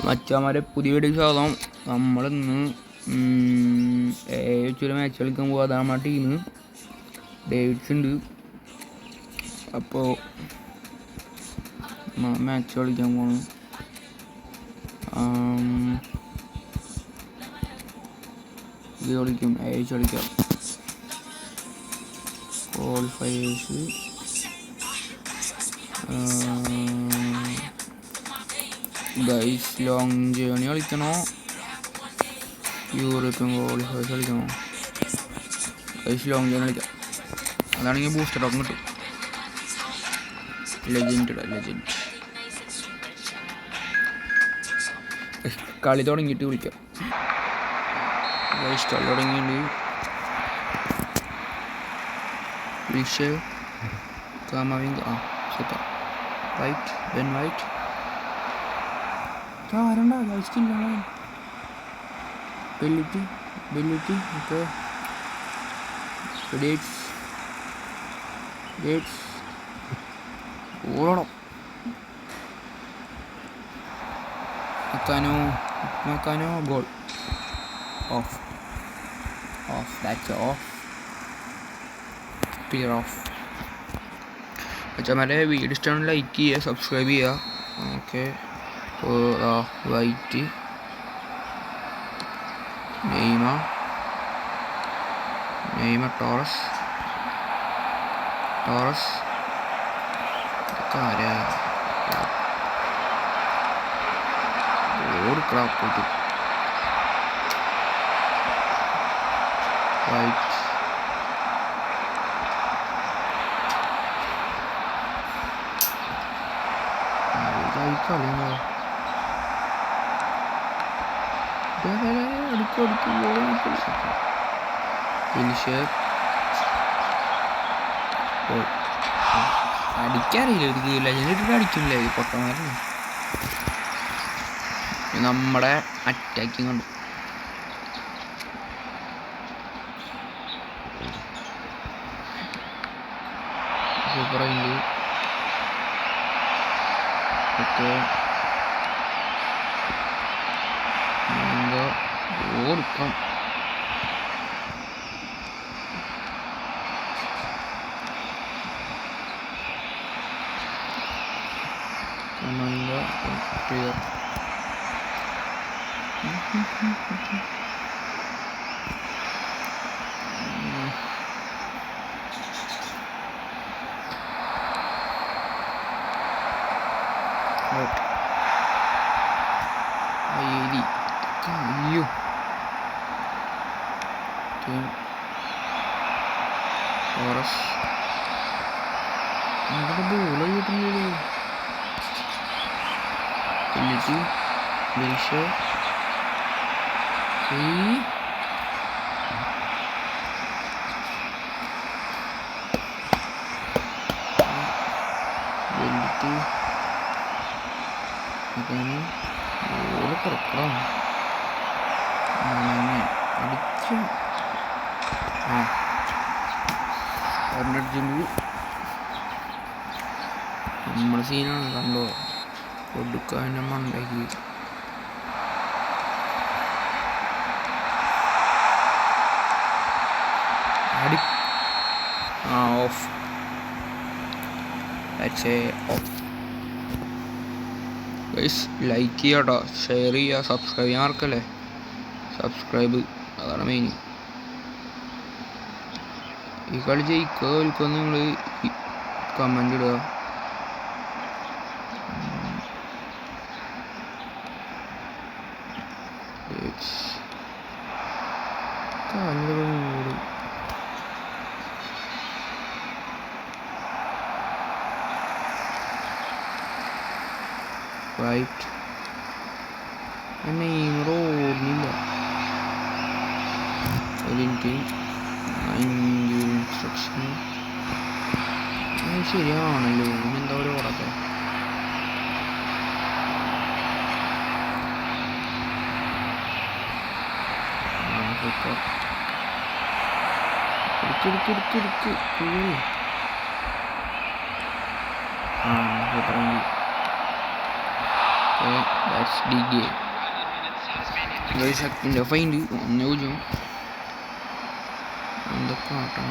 മച്ചാമാരെ പുതിയ വീഡിയോ സ്വാഗതം. നമ്മളിന്ന് വെച്ചൊരു മാച്ച് കളിക്കാൻ പോകുക. അതാണ് നമ്മുടെ ടീം. ഡേവിഡ്സ് ഉണ്ട്. അപ്പോൾ മാച്ച് കളിക്കാൻ പോകണം. ഇത് കളിക്കും, കളിക്കാം. ക്വാളിഫയേഴ്സ് ഗൈസ് ലോങ് ജേണി കളിക്കണോ, യൂറോപ്യൻ ക്വാളിഫയേഴ്സ് കളിക്കണോ? ഗൈസ് ലോങ് ജേണി കളിക്കാം. അതാണെങ്കിൽ ബൂസ്റ്റർ ടോക്കൺ കിട്ടും. ലെജൻഡ് കളി തുടങ്ങിയിട്ട് വിളിക്കാം. ഗൈസ് കളി തുടങ്ങിയിട്ട് വിഷയം Camavinga super white Ben White ആരണ്ട ഗൈസ്റ്റില്ല ബെല്ലിറ്റി ഓക്കെ. ഡേറ്റ്സ് ഓടണം. മെക്കാനോ goal off that's off clear off. മറ്റേ വീഡിയോ ഇഷ്ടമാണ് ലൈക്ക് ചെയ്യുക, സബ്സ്ക്രൈബ് ചെയ്യുക. Okay. White Neymar Torres crap white കളിയുണ്ടോ? അടിക്കാറില്ല, ഒരു ലെജൻഡ് അടിക്കില്ല. ഇത് പൊട്ടന്മാരാണ്. നമ്മുടെ അറ്റാക്കിങ് ഉണ്ട്. സൂപ്പറായിട്ട് ഓക്കെ. ഓടിക്കാം. ക്ലിയർ. അയ്യോ ടോറസ് ബോള് കിട്ടുന്നില്ലേ? പുറപ്പെടാം. അടിക്കും. നമ്മുടെ സീനാണ് കണ്ടോ. കൊടുക്കാൻ മണ്ടയ്ക്ക് അടി. ഓഫ്. ഗൈസ് ലൈക്ക് ചെയ്യാട്ടോ, ഷെയർ ചെയ്യുക, സബ്സ്ക്രൈബ് ചെയ്യാൻ മറക്കല്ലേ. സബ്സ്ക്രൈബ് അതാണ് മെയിൻ. ഈ കളി ജയിക്കുക നിങ്ങൾ കമൻ്റ് ഇടുക. Right Neymar ഓടുന്നില്ല. ഇൻസ്ട്രക്ഷൻ ശരിയാണല്ലോ. എന്താ ഒരു ഓടത്തെ എടുക്ക്. That's the game. ശക്തിൻ്റെ ഫൈൻഡ് 1-0. എന്തൊക്കെ ആട്ടം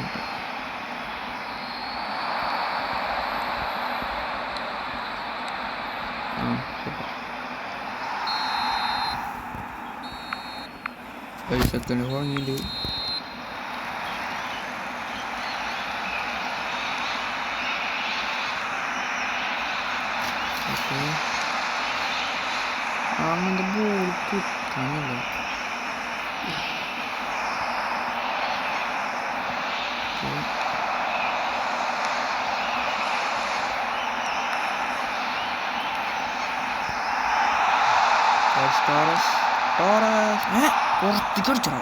സെക്കൻഡ് വാങ്ങിയിട്ട് അങ്ങനത്തെ ബോൾ കിട്ടാനില്ല. പുറത്തേക്ക് അടിച്ചോ.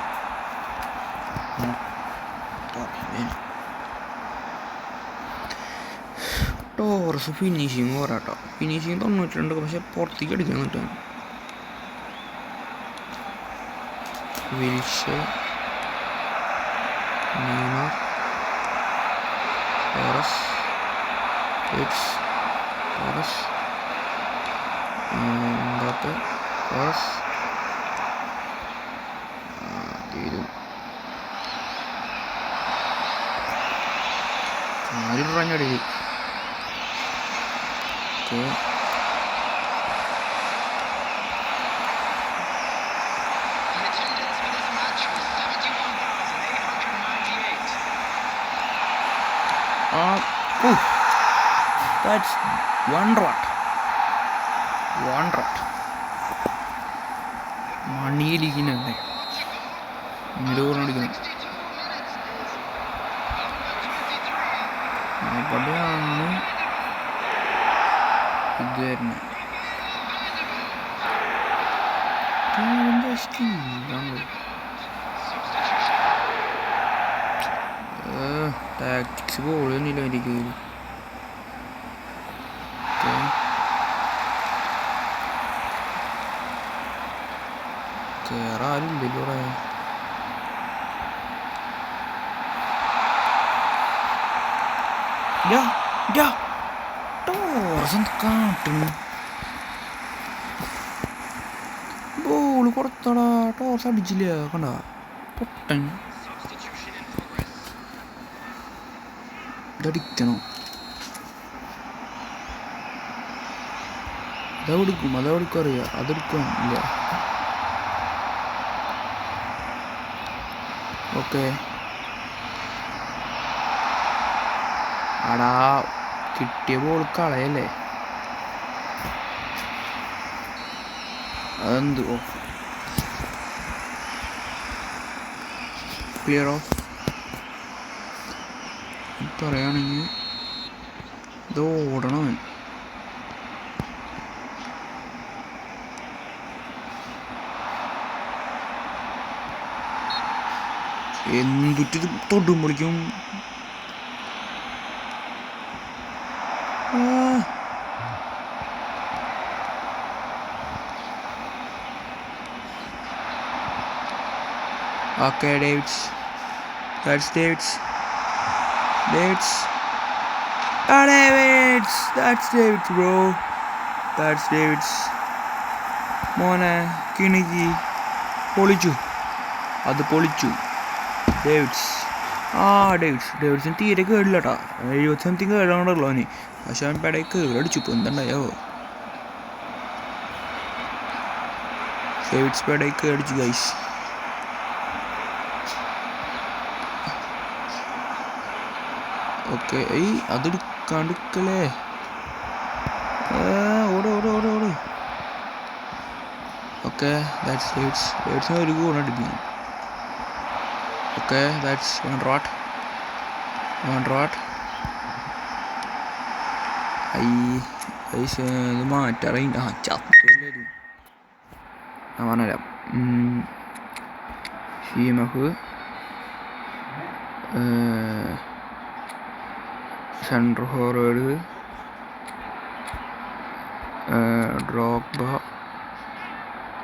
Taurus finishing പോരാട്ടോ. ഫിനിഷിങ് 92, പക്ഷെ പുറത്തേക്ക് അടിക്കാൻ കിട്ടും. വിൽഷ, Neymar, Torres, Torres, Mbappe, Torres തീരും. ആരും പറഞ്ഞടി. That's one rot. മണിയിലിരിക്കുന്നല്ലേ നിലവിളിക്കണം. അവിടെയാണ് ഇത് വരുന്നത്. ടാക്ടിക്സ് പോളിയൊന്നുമില്ല എനിക്ക്. കേറാറില്ലല്ലോ കാട്ടുന്നു. ബോള് കൊടുത്തടാ. ടോർസ് അടിച്ചില്ല. കണ്ട പൊട്ടൻ. ഇതടിക്കണോ? അതെടുക്കും അറിയാം. അതെടുക്കാൻ ഇല്ല. ഓക്കെ അടാ കിട്ടിയ ബോൾ കളയല്ലേ. അതെന്ത് ക്ലിയർ ഓഫ് പറയുകയാണെങ്കിൽ ഇത് ഓടണം. എന്തിട്ട് തൊടുമ്പോഴേക്കും okay Davids. That's Davids. That's Davids bro. That's Davids. മോനെ കിണിക്ക് പൊളിച്ചു. ഡേവിഡ്സിന് തീരെ കേടില്ല കേട്ടോ. 70 കേടാണല്ലോ അവന്. പക്ഷെ അവൻ പെടയിൽ കേടടിച്ചു. ഇപ്പോൾ എന്തുണ്ടായോ ഡേവിഡ്സ് പെടയിൽ കേടിച്ചു ഗൈസ്. ഓക്കെ അതെടുക്കാണ്ടിരിക്കല്ലേ. ഓട്. ഓക്കെ ദാറ്റ്സ് ഡേവിഡ്സിന് ഒരു ഗോൾ അടിപ്പിക്കും. ഓക്കെ ദാറ്റ്സ് വൺ റോട്ട്. ഇത് മാറ്ററിയില്ല. ചത്തല്ലേ ഇത്. ഞാൻ പറഞ്ഞുതരാം. ഷീമഹ്, സെൻട്രൽ ഫോർവേഡ് ഡ്രോഗ്ബ,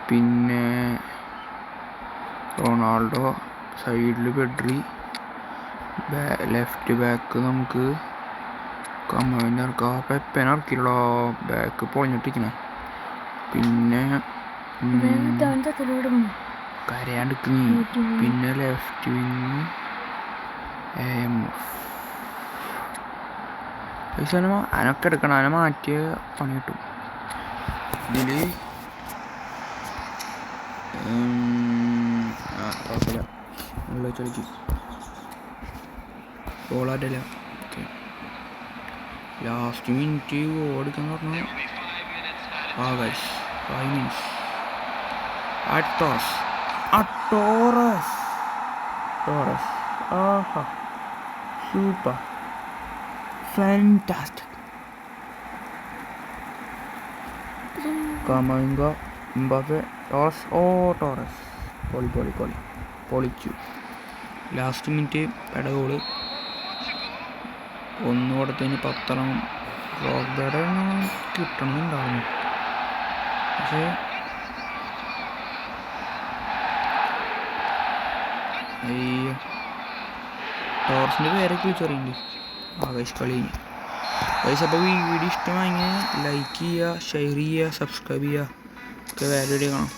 പിന്നെ റൊണാൾഡോ, സൈഡിൽ പെഡ്രി, ലെഫ്റ്റ് ബാക്ക് നമുക്ക് കമ്മവിൻ്റെ ഇറക്കാം. പെപ്പനെ ഇറക്കില്ലോ. ബാക്ക് പൊളിഞ്ഞിട്ടിരിക്കണേ. പിന്നെ കരയാണ്ടിരിക്കുന്നേ. പിന്നെ ലെഫ്റ്റ് വിങ് അനൊക്കെ എടുക്കണം. അതിനെ മാറ്റിയ പണി കിട്ടും. ഇതില് കുഴപ്പമില്ല. നല്ല കളിക്കും. ഗോളായിട്ടല്ല. ലാസ്റ്റ് മിനിറ്റ് ഓടിക്കാൻ പറഞ്ഞാൽ 5 minutes. ടോറസ്. ആഹാ, super, fantastic. Camavinga, Mbappe, Torres. പൊളിച്ചു. Last minute goal. ഒന്നുകൂടത്തിന് 10 റോബേടെ കിട്ടണമെന്നുണ്ടാവുന്നു. പക്ഷേ അയ്യോ, ടോറസിൻ്റെ പേരൊക്കെ വിളിച്ചറിയില്ലേ. ആകാശ് കളി. അപ്പോൾ വീഡിയോ ഇഷ്ടമായെങ്കിൽ ലൈക്ക് ചെയ്യുക, ഷെയർ ചെയ്യുക, സബ്സ്ക്രൈബ് ചെയ്യുക. ഒക്കെ വേറെ വീഡിയോ കാണാം.